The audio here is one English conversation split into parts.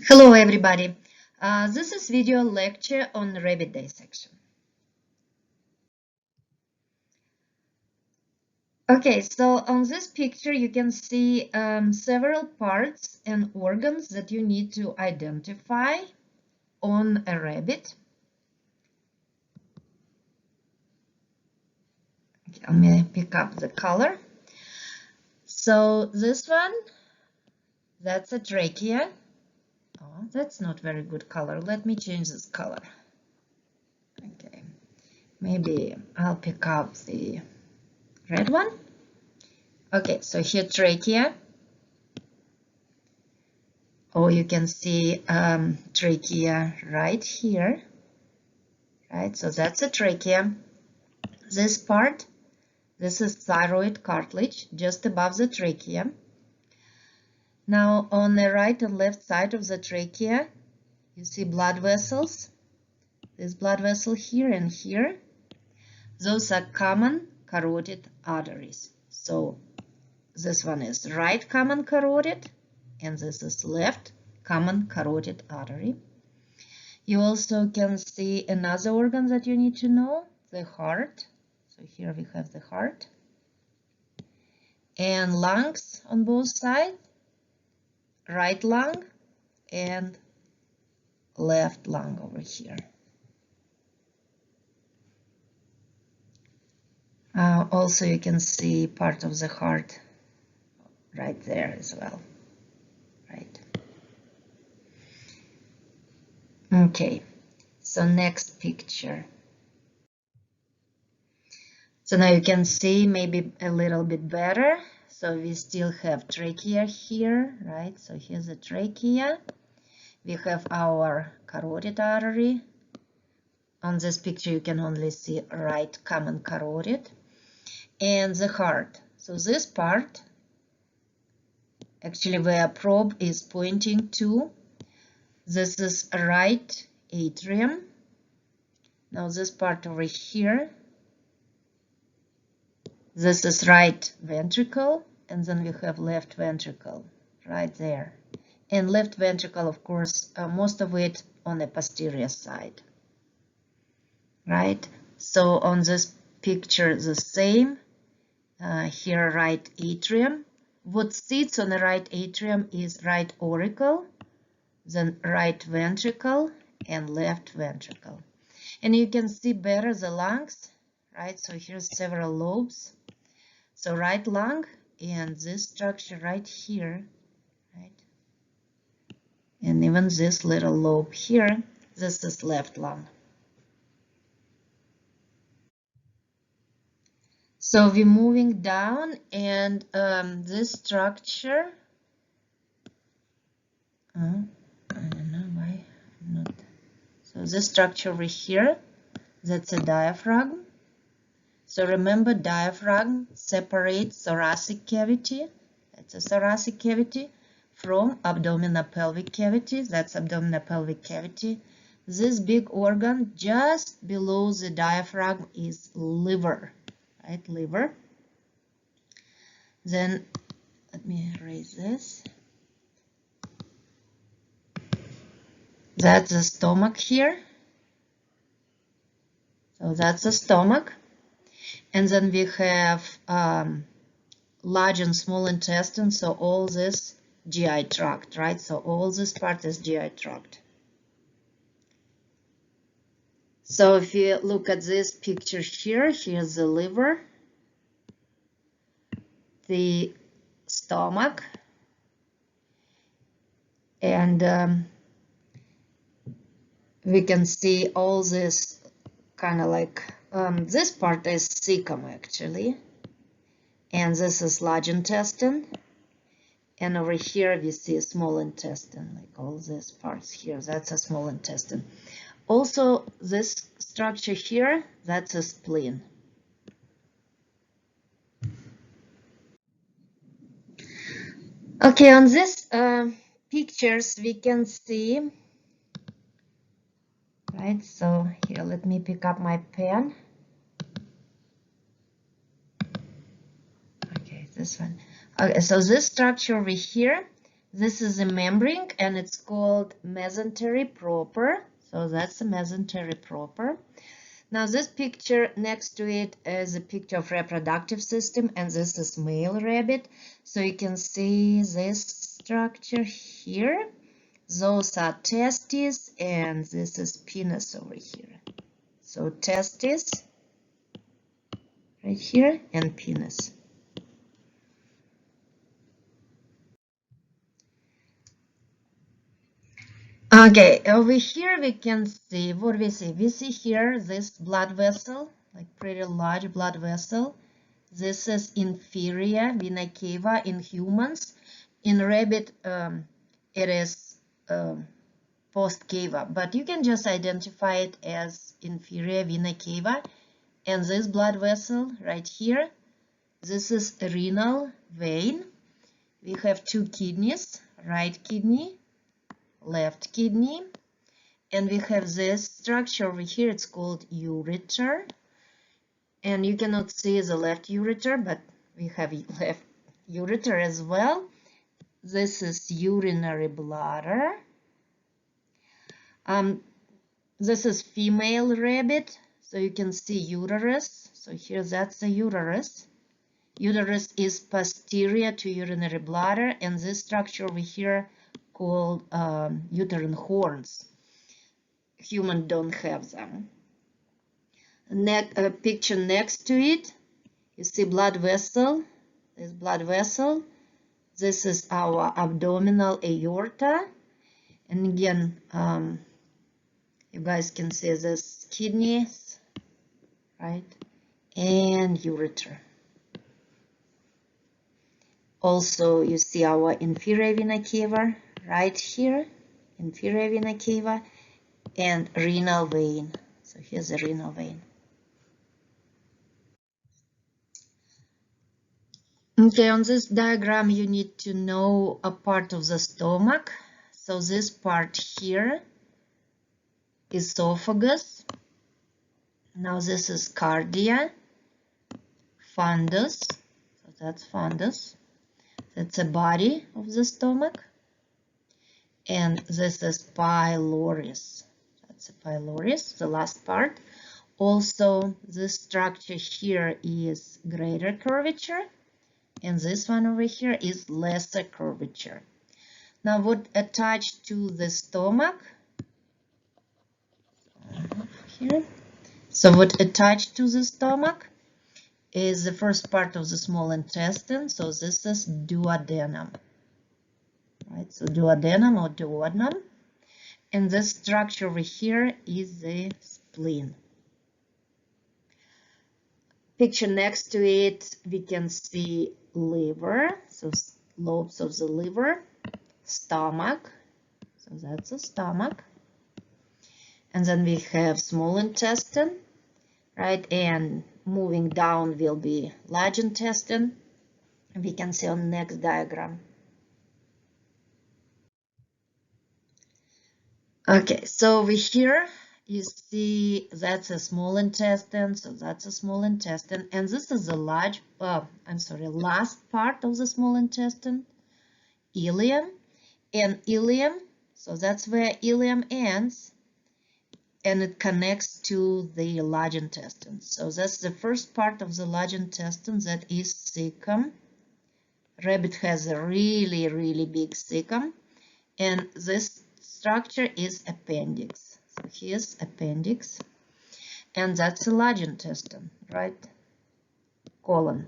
Hello everybody, this is video lecture on rabbit dissection. Okay, so on this picture you can see several parts and organs that you need to identify on a rabbit. Okay, let me pick up the color. So this one, that's a trachea. Oh, that's not very good color. Let me change this color. Okay, maybe I'll pick up the red one. Okay, so here trachea. Oh, you can see trachea right here, right? So that's a trachea. This part, this is thyroid cartilage just above the trachea. Now on the right and left side of the trachea, you see blood vessels. This blood vessel here and here. Those are common carotid arteries. So this one is right common carotid, and this is left common carotid artery. You also can see another organ that you need to know, the heart. So here we have the heart. And lungs on both sides, right lung and left lung over here. Also you can see part of the heart right there as well, right? Okay, so next picture. So now you can see maybe a little bit better. So we still have trachea here, right? So here's the trachea. We have our carotid artery. On this picture you can only see right common carotid. And the heart. So this part, actually where probe is pointing to, this is right atrium. Now this part over here, this is right ventricle, and then we have left ventricle right there. And left ventricle, of course, most of it on the posterior side, right? So on this picture, the same. Here, right atrium. What sits on the right atrium is right auricle, then right ventricle, and left ventricle. And you can see better the lungs, right? So here's several lobes. So right lung and this structure right here, right? And even this little lobe here, this is left lung. So we're moving down, and this structure, I don't know why not. So this structure over here, that's a diaphragm. So remember, diaphragm separates thoracic cavity, that's a thoracic cavity, from abdominal pelvic cavity, that's abdominal pelvic cavity. This big organ just below the diaphragm is liver, right, liver. Then let me erase this. That's the stomach here. So that's the stomach. And then we have large and small intestine, so all this GI tract, right? So all this part is GI tract. So if you look at this picture here, here's the liver, the stomach, and we can see all this kind of like, this part is cecum actually, and this is large intestine, and over here we see a small intestine, like all these parts here, that's a small intestine. Also, this structure here, that's a spleen. Okay, on this pictures we can see, right? So here, let me pick up my pen. Okay, this one. Okay, so this structure over here, This is a membrane and it's called mesentery proper. So that's the mesentery proper. Now this picture next to it is a picture of reproductive system, and this is male rabbit. So you can see this structure here. Those are testes, and this is penis over here. So testes right here and penis. Okay, over here we can see what we see. We see here this blood vessel, like pretty large blood vessel. This is inferior vena cava in humans. In rabbit, it is post cava, but you can just identify it as inferior vena cava. And this blood vessel right here, this is a renal vein. We have two kidneys, right kidney, left kidney, and we have this structure over here. It's called ureter, and you cannot see the left ureter, but we have left ureter as well. This is urinary bladder. This is female rabbit, so you can see uterus. So here that's the uterus. Uterus is posterior to urinary bladder, and this structure over here called uterine horns. Humans don't have them. Picture next to it, you see blood vessel. This blood vessel. This is our abdominal aorta, and again, you guys can see this kidneys, right, and ureter. Also, you see our inferior vena cava right here, inferior vena cava, and renal vein. So here's the renal vein. Okay, on this diagram, you need to know a part of the stomach. So this part here, esophagus. Now this is cardia, fundus. So that's fundus. That's the body of the stomach. And this is pylorus. That's the pylorus, the last part. Also, this structure here is greater curvature, and this one over here is lesser curvature. Now, what attached to the stomach? Here. So, what attached to the stomach is the first part of the small intestine. So, this is duodenum. Right, so duodenum or duodenum, and this structure over here is the spleen. Picture next to it, we can see liver, so lobes of the liver, stomach, so that's the stomach, and then we have small intestine, right, and moving down will be large intestine. We can see on the next diagram. Okay, so over here you see that's a small intestine, so that's a small intestine, and this is the last part of the small intestine, ileum, and ileum, so that's where ileum ends, and it connects to the large intestine. So that's the first part of the large intestine, that is cecum. Rabbit has a really, really big cecum, and this structure is appendix. So here's appendix, and that's the large intestine, right? Colon.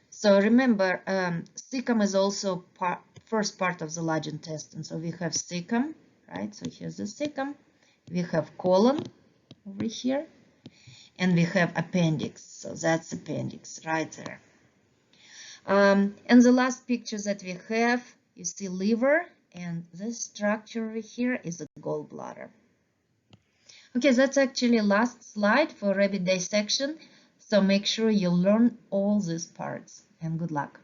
So remember, cecum is also first part of the large intestine. So we have cecum, right? So here's the cecum. We have colon over here, and we have appendix. So that's appendix right there. And the last picture that we have, you see liver, and this structure over here is a gallbladder. Okay, that's actually last slide for rabbit dissection. So make sure you learn all these parts, and good luck.